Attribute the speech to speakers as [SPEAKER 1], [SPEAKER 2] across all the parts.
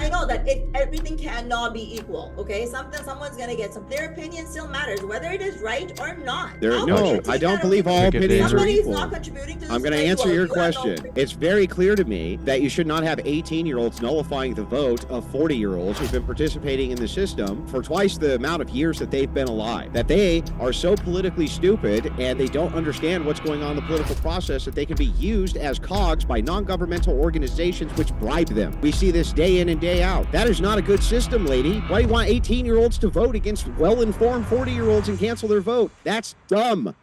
[SPEAKER 1] I know that everything cannot be equal, okay? Someone's gonna get some. Their opinion still matters, whether it is right or not.
[SPEAKER 2] No, I don't believe all opinions are
[SPEAKER 1] Somebody's
[SPEAKER 2] equal.
[SPEAKER 1] not contributing to
[SPEAKER 2] I'm going to answer your question. It's very clear to me that you should not have 18-year-olds nullifying the vote of 40-year-olds who've been participating in the system for twice the amount of years that they've been alive. That they are so politically stupid and they don't understand what's going on in the political process that they can be used as cogs by non-governmental organizations which bribe them. We see this day in and day out. That is not a good system, lady. Why do you want 18-year-olds to vote against well-informed 40-year-olds and cancel their vote? That's dumb.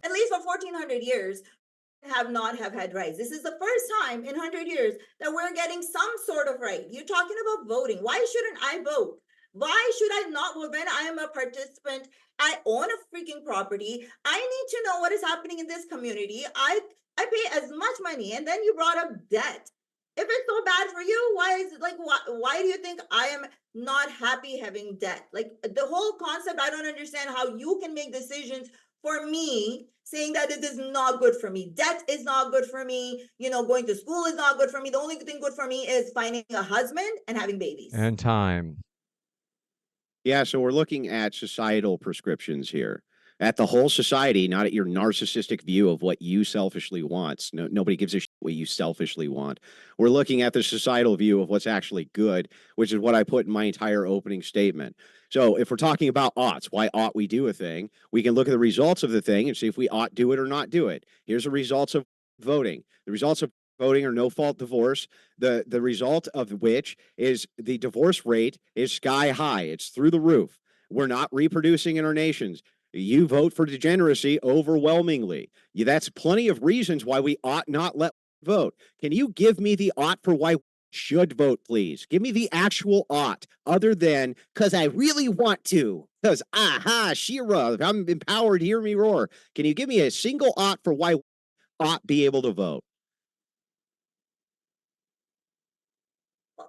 [SPEAKER 1] At least for 1400 years, have had rights. This is the first time in 100 years that we're getting some sort of right. You're talking about voting. Why shouldn't I vote? Why should I not vote when I am a participant? I own a freaking property. I need to know what is happening in this community. I pay as much money. And then you brought up debt. If it's so bad for you, why is it like, why do you think I am not happy having debt? Like the whole concept, I don't understand how you can make decisions for me saying that it is not good for me. Debt is not good for me. You know, going to school is not good for me. The only thing good for me is finding a husband and having babies.
[SPEAKER 3] And time.
[SPEAKER 2] Yeah, so we're looking at societal prescriptions here. At the whole society, not at your narcissistic view of what you selfishly want. Nobody gives a shit what you selfishly want. We're looking at the societal view of what's actually good, which is what I put in my entire opening statement. So if we're talking about oughts, why ought we do a thing? We can look at the results of the thing and see if we ought do it or not do it. Here's the results of voting. The results of voting are no-fault divorce, the result of which is the divorce rate is sky high. It's through the roof. We're not reproducing in our nations. You vote for degeneracy overwhelmingly. That's plenty of reasons why we ought not let vote. Can you give me the ought for why we should vote, please? Give me the actual ought, other than because I really want to. Because, Shira, I'm empowered, hear me roar. Can you give me a single ought for why we ought be able to vote?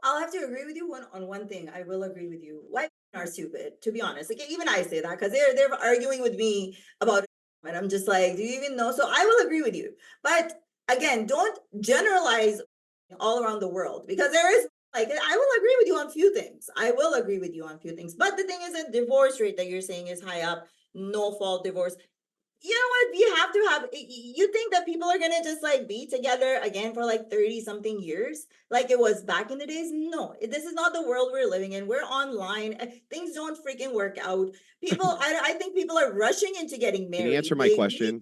[SPEAKER 1] I'll have to agree with you on one thing. I will agree with you. White men are stupid, to be honest. Like even I say that because they're arguing with me about it, and I'm just like, do you even know? So I will agree with you. But again, don't generalize all around the world because there is like I will agree with you on a few things. I will agree with you on a few things. But the thing is that divorce rate that you're saying is high up, no fault divorce. You know what? You have to have, you think that people are going to just like be together again for like 30 something years like it was back in the days? No, this is not the world we're living in. We're online. Things don't freaking work out. People, I think people are rushing into getting married.
[SPEAKER 2] Can you answer my question?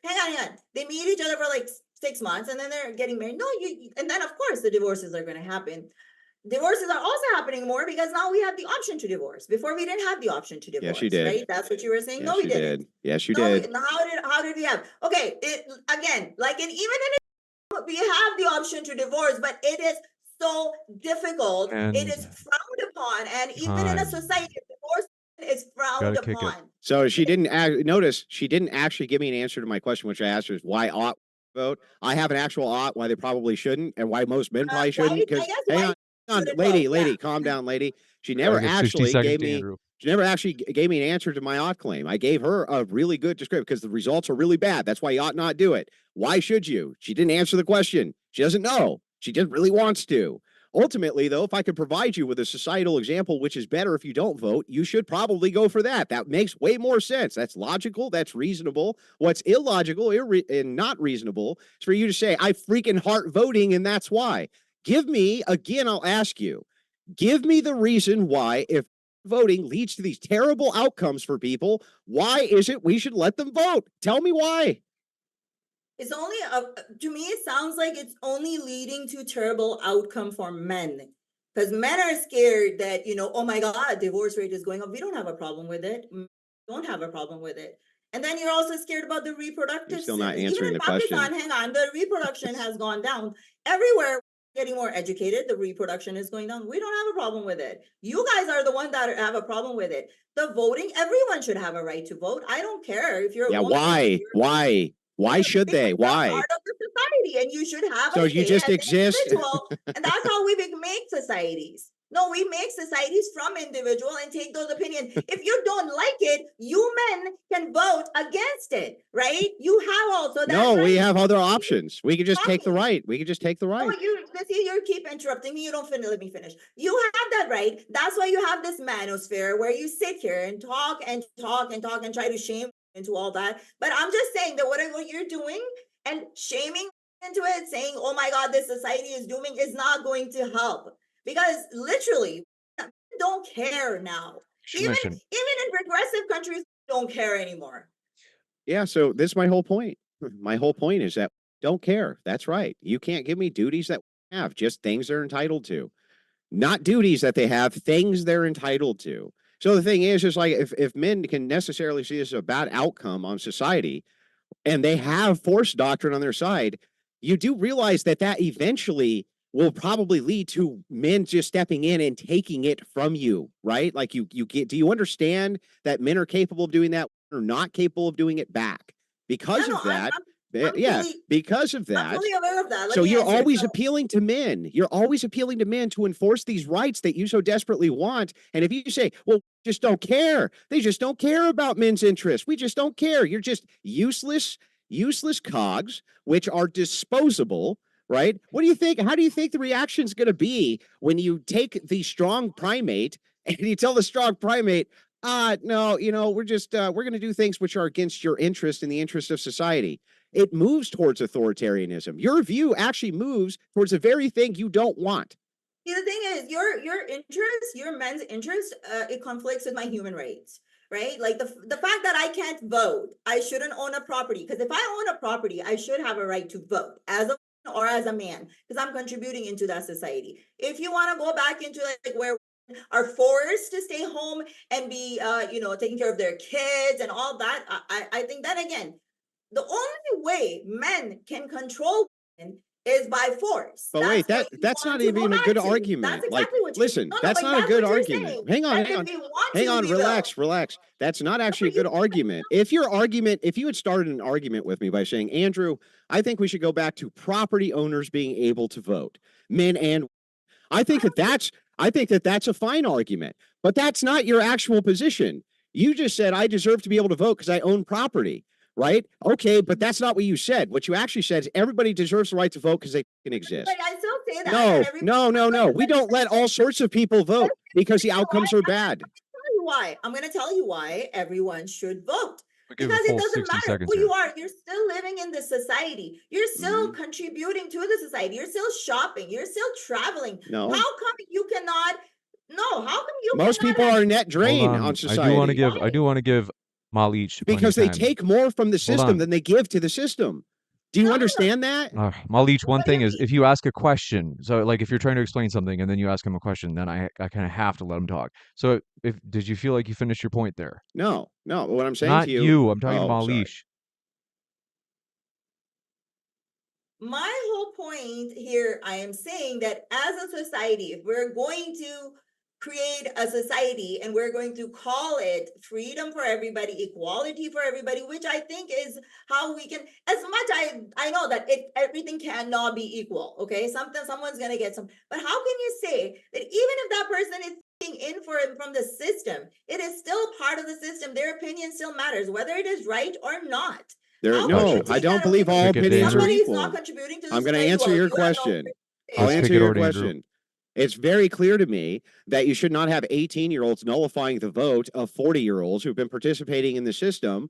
[SPEAKER 1] Hang on. They meet each other for like 6 months and then they're getting married. No, and then of course the divorces are going to happen. Divorces are also happening more because now we have the option to divorce. Before we didn't have the option to divorce.
[SPEAKER 2] Yes, you did.
[SPEAKER 1] Right? That's what you were saying.
[SPEAKER 2] Yes,
[SPEAKER 1] no, we
[SPEAKER 2] you
[SPEAKER 1] didn't.
[SPEAKER 2] did. Yes, you did.
[SPEAKER 1] How did we have? Okay, again, like even in we have the option to divorce, but it is so difficult.
[SPEAKER 3] And
[SPEAKER 1] it is frowned upon, and even in a society, divorce is frowned upon.
[SPEAKER 2] So she didn't notice. She didn't actually give me an answer to my question, which I asked her: is why ought vote? I have an actual ought why they probably shouldn't, and why most men probably shouldn't. Because hang on, lady, calm down, lady. She never actually gave me. She never actually gave me an answer to my ought claim. I gave her a really good description because the results are really bad. That's why you ought not do it. Why should you? She didn't answer the question. She doesn't know. She just really wants to. Ultimately, though, if I could provide you with a societal example, which is better if you don't vote, you should probably go for that. That makes way more sense. That's logical. That's reasonable. What's illogical and not reasonable is for you to say, I freaking heart voting, and that's why. Give me, again, I'll ask you, give me the reason why, if voting leads to these terrible outcomes for people, why is it we should let them vote? Tell me why.
[SPEAKER 1] It's only, to me, it sounds like it's only leading to terrible outcome for men. Because men are scared that, oh my God, divorce rate is going up. We don't have a problem with it. We don't have a problem with it. And then you're also scared about the reproductive.
[SPEAKER 2] You're still not answering the question.
[SPEAKER 1] Hang on, the reproduction has gone down. Everywhere getting more educated, the reproduction is going down. We don't have a problem with it. You guys are the ones that have a problem with it. The voting, everyone should have a right to vote. I don't care if you're a woman.
[SPEAKER 2] Why should they? Why?
[SPEAKER 1] Part of the society, and you should have.
[SPEAKER 2] So you just exist.
[SPEAKER 1] And that's how we make societies. No, we make societies from individual and take those opinions. If you don't like it, you men can vote against it, right? You have also that
[SPEAKER 2] No, we
[SPEAKER 1] right.
[SPEAKER 2] have other options. We could just take the
[SPEAKER 1] Talking.
[SPEAKER 2] right. We could just take the
[SPEAKER 1] Oh,
[SPEAKER 2] right.
[SPEAKER 1] you see, you keep interrupting me. You don't let me finish. You have that right. That's why you have this manosphere where you sit here and talk and talk and talk and try to shame into all that. But I'm just saying that what you're doing and shaming into it, saying, "Oh my God, this society is dooming," is not going to help because literally, don't care now. Even in regressive countries, don't care anymore.
[SPEAKER 2] Yeah, so this is my whole point. My whole point is that don't care. That's right. You can't give me duties that we have, just things they're entitled to. Not duties that they have, things they're entitled to. So the thing is like if men can necessarily see this as a bad outcome on society and they have force doctrine on their side, you do realize that that eventually will probably lead to men just stepping in and taking it from you, right? Like you get, do you understand that men are capable of doing that or not capable of doing it back? Because
[SPEAKER 1] Yeah, no,
[SPEAKER 2] of that,
[SPEAKER 1] I'm
[SPEAKER 2] yeah,
[SPEAKER 1] fully,
[SPEAKER 2] because of
[SPEAKER 1] I'm
[SPEAKER 2] that,
[SPEAKER 1] fully aware of that. Let
[SPEAKER 2] so
[SPEAKER 1] me
[SPEAKER 2] you're
[SPEAKER 1] answer.
[SPEAKER 2] always
[SPEAKER 1] So,
[SPEAKER 2] appealing to men. You're always appealing to men to enforce these rights that you so desperately want. And if you say, well, just don't care, they just don't care about men's interests. We just don't care. You're just useless cogs, which are disposable, right? What do you think? How do you think the reaction is going to be when you take the strong primate and you tell the strong primate, no, we're just, we're going to do things which are against your interest and the interest of society? It moves towards authoritarianism. Your view actually moves towards the very thing you don't want.
[SPEAKER 1] see, the thing is, your interest, your men's interest, it conflicts with my human rights, right? Like the fact that I can't vote, I shouldn't own a property. Because if I own a property, I should have a right to vote as a woman or as a man, because I'm contributing into that society. If you want to go back into like where are forced to stay home and be taking care of their kids and all that, I think that again, the only way men can control women is by force.
[SPEAKER 2] But
[SPEAKER 1] That's
[SPEAKER 2] wait,
[SPEAKER 1] what you
[SPEAKER 2] that's
[SPEAKER 1] want
[SPEAKER 2] not
[SPEAKER 1] to go
[SPEAKER 2] even a good
[SPEAKER 1] back to. That's
[SPEAKER 2] argument. Like,
[SPEAKER 1] exactly what you
[SPEAKER 2] listen,
[SPEAKER 1] no, no,
[SPEAKER 2] that's
[SPEAKER 1] but
[SPEAKER 2] not a
[SPEAKER 1] that's
[SPEAKER 2] good
[SPEAKER 1] what you're
[SPEAKER 2] argument.
[SPEAKER 1] saying.
[SPEAKER 2] Hang on,
[SPEAKER 1] That
[SPEAKER 2] hang
[SPEAKER 1] if
[SPEAKER 2] on,
[SPEAKER 1] we want
[SPEAKER 2] hang
[SPEAKER 1] to,
[SPEAKER 2] on,
[SPEAKER 1] we will.
[SPEAKER 2] relax. That's not
[SPEAKER 1] No,
[SPEAKER 2] actually a
[SPEAKER 1] you
[SPEAKER 2] good argument. If your argument, if you had started an argument with me by saying, Andrew, I think we should go back to property owners being able to vote, men and I think that that's I think that that's a fine argument, but that's not your actual position. You just said I deserve to be able to vote because I own property, right? Okay, but that's not what you said. What you actually said is everybody deserves the right to vote because they can
[SPEAKER 1] but
[SPEAKER 2] exist.
[SPEAKER 1] I still say that
[SPEAKER 2] No,
[SPEAKER 1] every
[SPEAKER 2] no, no, no. We don't let all sorts of people vote because the outcomes are bad.
[SPEAKER 1] tell you why. I'm going to tell you why everyone should vote.
[SPEAKER 3] We give a
[SPEAKER 1] Because it
[SPEAKER 3] full
[SPEAKER 1] doesn't
[SPEAKER 3] 60
[SPEAKER 1] matter
[SPEAKER 3] seconds
[SPEAKER 1] who you
[SPEAKER 3] here.
[SPEAKER 1] are, you're still living in the society. You're still contributing to the society. You're still shopping. You're still traveling.
[SPEAKER 2] No.
[SPEAKER 1] How come you cannot? No, how come you
[SPEAKER 2] Most
[SPEAKER 1] cannot
[SPEAKER 2] people
[SPEAKER 1] have?
[SPEAKER 2] are a net
[SPEAKER 3] Hold
[SPEAKER 2] drain on
[SPEAKER 3] on. I do want to
[SPEAKER 2] society
[SPEAKER 3] give I
[SPEAKER 1] Why?
[SPEAKER 3] do want to give Malish plenty
[SPEAKER 2] because
[SPEAKER 3] of
[SPEAKER 2] they
[SPEAKER 3] time.
[SPEAKER 2] take more from the
[SPEAKER 3] Hold
[SPEAKER 2] system
[SPEAKER 3] on.
[SPEAKER 2] than they give to the system. Do you
[SPEAKER 1] No, no, no.
[SPEAKER 2] understand that?
[SPEAKER 3] Malish, one
[SPEAKER 1] What do
[SPEAKER 3] thing
[SPEAKER 1] you
[SPEAKER 3] is
[SPEAKER 1] mean?
[SPEAKER 3] if you ask a question, so like if you're trying to explain something and then you ask him a question, then I kind of have to let him talk. So if did you feel like you finished your point there?
[SPEAKER 2] No, no. What I'm saying to
[SPEAKER 3] Not
[SPEAKER 2] you,
[SPEAKER 3] you. I'm talking to
[SPEAKER 2] oh, sorry.
[SPEAKER 3] Malish.
[SPEAKER 1] My whole point here, I am saying that as a society, if we're going to create a society and we're going to call it freedom for everybody, equality for everybody, which I think is how we can, as much I know that everything cannot be equal. Okay, someone's gonna get some, but how can you say that even if that person is in for it from the system, it is still part of the system, their opinion still matters, whether it is right or not.
[SPEAKER 2] There,
[SPEAKER 1] How can you
[SPEAKER 2] no, I
[SPEAKER 1] take
[SPEAKER 2] don't
[SPEAKER 1] that away
[SPEAKER 2] believe
[SPEAKER 1] from
[SPEAKER 2] all
[SPEAKER 3] Pick it,
[SPEAKER 2] opinions are
[SPEAKER 3] Andrew.
[SPEAKER 1] somebody who's not
[SPEAKER 2] equal.
[SPEAKER 1] contributing to the
[SPEAKER 2] I'm going to
[SPEAKER 1] society?
[SPEAKER 2] answer
[SPEAKER 1] Well,
[SPEAKER 2] your
[SPEAKER 1] you have no
[SPEAKER 2] question. I'll
[SPEAKER 3] Let's pick
[SPEAKER 2] answer
[SPEAKER 3] it
[SPEAKER 2] your
[SPEAKER 3] out, Andrew.
[SPEAKER 2] question. It's very clear to me that you should not have 18-year-olds nullifying the vote of 40-year-olds who've been participating in the system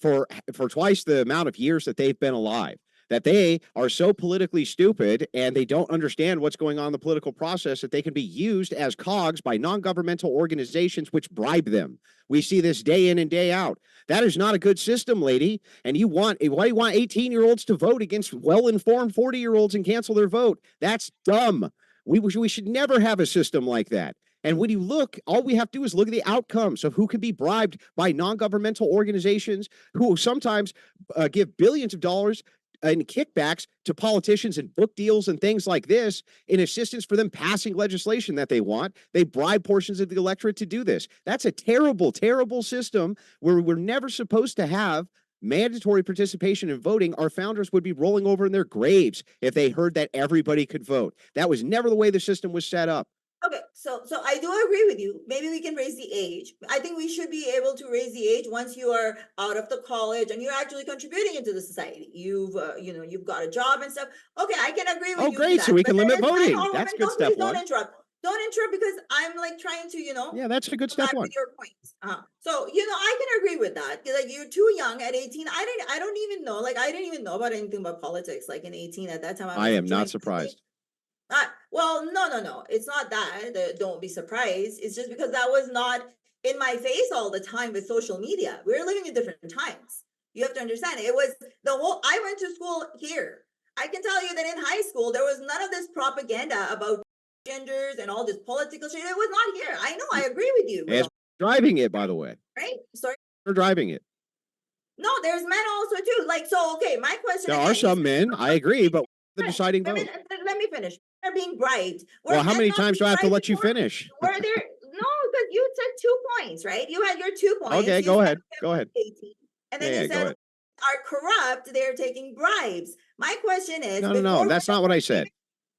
[SPEAKER 2] for twice the amount of years that they've been alive. That they are so politically stupid and they don't understand what's going on in the political process that they can be used as cogs by non-governmental organizations which bribe them. We see this day in and day out. That is not a good system, lady. And why do you want 18-year-olds to vote against well-informed 40-year-olds and cancel their vote? That's dumb. We should never have a system like that. And when you look, all we have to do is look at the outcomes of who can be bribed by non-governmental organizations who sometimes give billions of dollars in kickbacks to politicians and book deals and things like this in assistance for them passing legislation that they want. They bribe portions of the electorate to do this. That's a terrible, terrible system where we're never supposed to have mandatory participation in voting. Our founders would be rolling over in their graves if they heard that everybody could vote. That was never the way the system was set up.
[SPEAKER 1] Okay, so I do agree with you. Maybe we can raise the age. I think we should be able to raise the age once you are out of the college and you're actually contributing into the society. You've you've got a job and stuff. Okay, I can agree with
[SPEAKER 2] Oh,
[SPEAKER 1] you to
[SPEAKER 2] great. So
[SPEAKER 1] that.
[SPEAKER 2] we
[SPEAKER 1] But
[SPEAKER 2] can
[SPEAKER 1] then
[SPEAKER 2] limit
[SPEAKER 1] it's men
[SPEAKER 2] voting.
[SPEAKER 1] or
[SPEAKER 2] That's
[SPEAKER 1] women.
[SPEAKER 2] good
[SPEAKER 1] Please
[SPEAKER 2] step
[SPEAKER 1] don't
[SPEAKER 2] one.
[SPEAKER 1] interrupt. Don't interrupt because I'm like trying to,
[SPEAKER 2] Yeah, that's a good
[SPEAKER 1] go
[SPEAKER 2] step
[SPEAKER 1] back
[SPEAKER 2] one.
[SPEAKER 1] with your points. So I can agree with that. Like you're too young at 18. I don't even know. Like I didn't even know about anything about politics. Like in 18 at that time,
[SPEAKER 2] I
[SPEAKER 1] was
[SPEAKER 2] am not
[SPEAKER 1] enjoying
[SPEAKER 2] surprised.
[SPEAKER 1] well, no. It's not that. Don't be surprised. It's just because that was not in my face all the time with social media. We're living in different times. You have to understand. It was the whole. I went to school here. I can tell you that in high school there was none of this propaganda about genders and all this political shit. It was not here. I know. I agree with you.
[SPEAKER 2] As driving it, by the way.
[SPEAKER 1] Right? Sorry.
[SPEAKER 2] We're driving it.
[SPEAKER 1] No, there's men also too. Like so. Okay, my question.
[SPEAKER 2] There
[SPEAKER 1] again
[SPEAKER 2] are
[SPEAKER 1] is,
[SPEAKER 2] some men. I agree, but the deciding
[SPEAKER 1] let me,
[SPEAKER 2] vote.
[SPEAKER 1] let me finish. They're being bribed.
[SPEAKER 2] Well, how
[SPEAKER 1] men
[SPEAKER 2] many
[SPEAKER 1] not
[SPEAKER 2] times do
[SPEAKER 1] being
[SPEAKER 2] I have to
[SPEAKER 1] bribed
[SPEAKER 2] let you
[SPEAKER 1] before?
[SPEAKER 2] finish?
[SPEAKER 1] Were there no? Because you said 2 points, right? You had your 2 points.
[SPEAKER 2] Okay,
[SPEAKER 1] You
[SPEAKER 2] go
[SPEAKER 1] said
[SPEAKER 2] ahead. Go ahead.
[SPEAKER 1] 18, and then
[SPEAKER 2] Yeah,
[SPEAKER 1] you
[SPEAKER 2] go
[SPEAKER 1] said
[SPEAKER 2] ahead.
[SPEAKER 1] are corrupt. They're taking bribes. My question is,
[SPEAKER 2] No,
[SPEAKER 1] before
[SPEAKER 2] that's not what I said.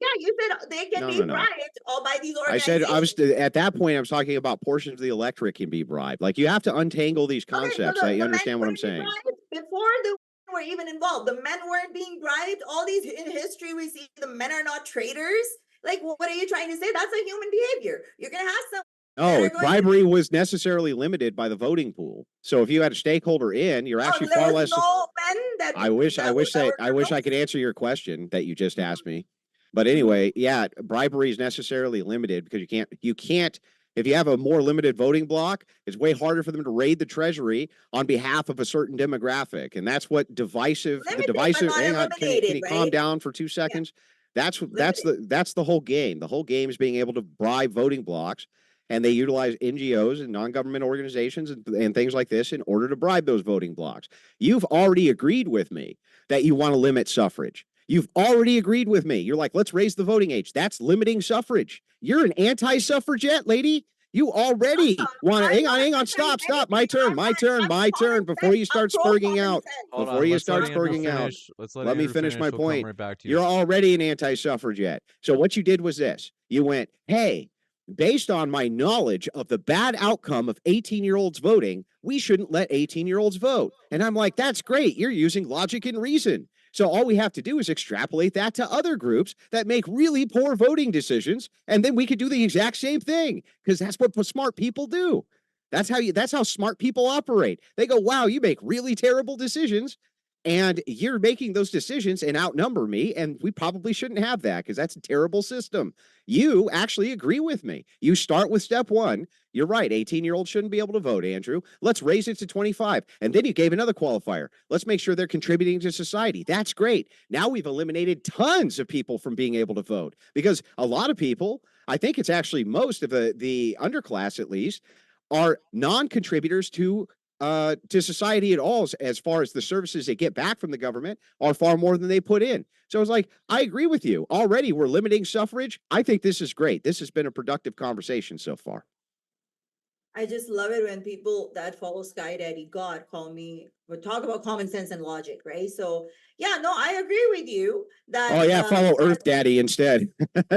[SPEAKER 1] yeah, you said they can be
[SPEAKER 2] No.
[SPEAKER 1] bribed all by these
[SPEAKER 2] I said
[SPEAKER 1] organizations.
[SPEAKER 2] at that point I was talking about portions of the electorate can be bribed. Like you have to untangle these
[SPEAKER 1] Okay, so
[SPEAKER 2] concepts that you
[SPEAKER 1] the men
[SPEAKER 2] understand what I'm
[SPEAKER 1] weren't being
[SPEAKER 2] saying.
[SPEAKER 1] bribed before the women were even involved. The men weren't being bribed. All these in history we see the men are not traitors. Like, what are you trying to say? That's a human behavior. You're gonna have some.
[SPEAKER 2] No, bribery was necessarily limited by the voting pool. So if you had a stakeholder in, you're actually
[SPEAKER 1] there
[SPEAKER 2] far
[SPEAKER 1] was
[SPEAKER 2] less.
[SPEAKER 1] no men that
[SPEAKER 2] I wish I could answer your question that you just asked me. But anyway, yeah, bribery is necessarily limited because you can't if you have a more limited voting block, it's way harder for them to raid the treasury on behalf of a certain demographic. And that's what divisive hang on, can you calm down for 2 seconds? That's the whole game. The whole game is being able to bribe voting blocks, and they utilize NGOs and non-government organizations and things like this in order to bribe those voting blocks. You've already agreed with me that you want to limit suffrage. You've already agreed with me. You're like, let's raise the voting age. That's limiting suffrage. You're an anti-suffragette, lady. You already want to hang on, stop. My turn. Before you start spurging out.
[SPEAKER 3] Hold
[SPEAKER 2] Before
[SPEAKER 3] on,
[SPEAKER 2] you
[SPEAKER 3] let's
[SPEAKER 2] start
[SPEAKER 3] let Andrew
[SPEAKER 2] spurging out.
[SPEAKER 3] finish. Let's
[SPEAKER 2] Let me
[SPEAKER 3] Andrew
[SPEAKER 2] finish my
[SPEAKER 3] We'll come
[SPEAKER 2] point.
[SPEAKER 3] right back to you.
[SPEAKER 2] You're already an anti-suffragette. So what you did was this. You went, hey, based on my knowledge of the bad outcome of 18-year-olds voting, we shouldn't let 18-year-olds vote. And I'm like, that's great. You're using logic and reason. So all we have to do is extrapolate that to other groups that make really poor voting decisions, and then we could do the exact same thing because that's what smart people do. That's how smart people operate. They go, wow, you make really terrible decisions, and you're making those decisions and outnumber me, and we probably shouldn't have that because that's a terrible system. You actually agree with me. You start with step one. You're right. 18-year-olds shouldn't be able to vote, Andrew. Let's raise it to 25. And then you gave another qualifier. Let's make sure they're contributing to society. That's great. Now we've eliminated tons of people from being able to vote because a lot of people, I think it's actually most of the underclass at least, are non-contributors to society at all, as far as the services they get back from the government are far more than they put in. So it's like, I agree with you. Already we're limiting suffrage. I think this is great. This has been a productive conversation so far.
[SPEAKER 1] I just love it when people that follow Sky Daddy God call me, would talk about common sense and logic, right? So yeah, no, I agree with you that.
[SPEAKER 2] Oh yeah, follow Earth Daddy instead.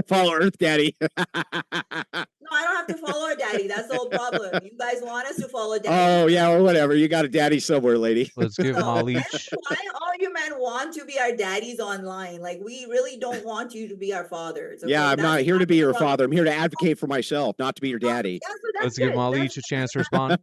[SPEAKER 2] Follow Earth Daddy.
[SPEAKER 1] No, I don't have to follow a daddy. That's the whole problem. You guys want us to follow daddy.
[SPEAKER 2] Oh yeah, well, whatever. You got a daddy somewhere, lady.
[SPEAKER 3] Let's give Malich.
[SPEAKER 1] That's why all you men want to be our daddies online. Like we really don't want you to be our fathers. Okay?
[SPEAKER 2] Yeah, I'm not here to be your father. I'm here to advocate for myself, not to be your daddy.
[SPEAKER 1] Yeah, so
[SPEAKER 3] Let's give Malich a chance to respond.